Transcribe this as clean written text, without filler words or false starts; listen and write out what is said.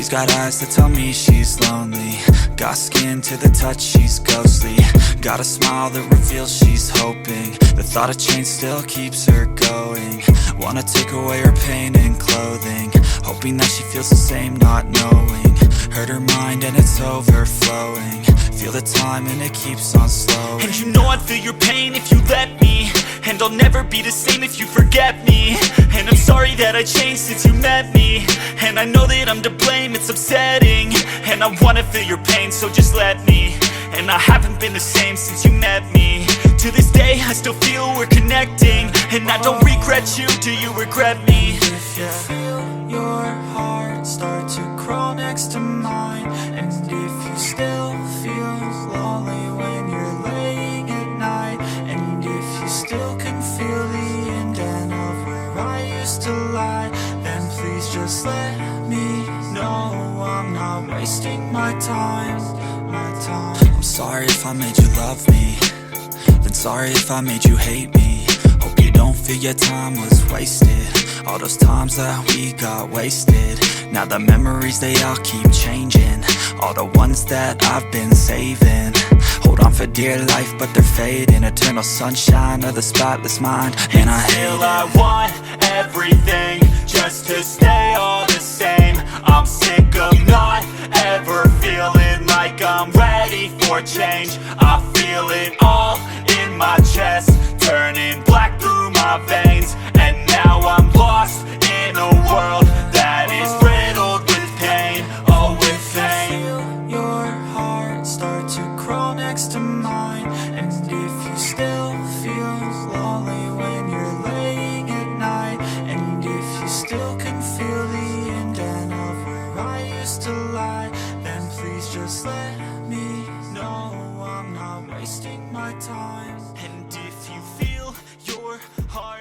She's got eyes that tell me she's lonely, got skin to the touch, she's ghostly, got a smile that reveals she's hoping. The thought of change still keeps her going. Wanna take away her pain and clothing, hoping that she feels the same, not knowing. Hurt her mind and it's overflowing. Feel the time and it keeps on slowing. And you know I'd feel your pain if you let me, and I'll never be the same if you forget me. And I'm sorry that I changed since you met me, and I know that I'm to blame, it's upsetting. And I wanna feel your pain, so just let me. And I haven't been the same since you met me. To this day I still feel we're connecting, and I don't regret you, do you regret me? If you feel your heart start to crawl next to mine, and if you still feel lonely when you're laying at night, and if you still can feel the indent of where I used to lie, then please just let me know I'm not wasting my time, I'm sorry if I made you love me, then sorry if I made you hate me. Hope you don't feel your time was wasted, all those times that we got wasted. Now the memories, they all keep changing, all the ones that I've been saving. Hold on for dear life, but they're fading. Eternal sunshine of the spotless mind, and I Still I want everything just to stay all the same. I'm sick of not ever feeling like I'm ready for change. I feel it all in my chest, turning black through my veins. And now I'm lost in a world that is riddled with pain, oh with pain. Feel your heart start to crawl next to mine, and if you still feel lonely when you're laying at night, and if you still can feel the indent of where I used to lie, then please just let me know I'm not wasting my time. And if you feel your heart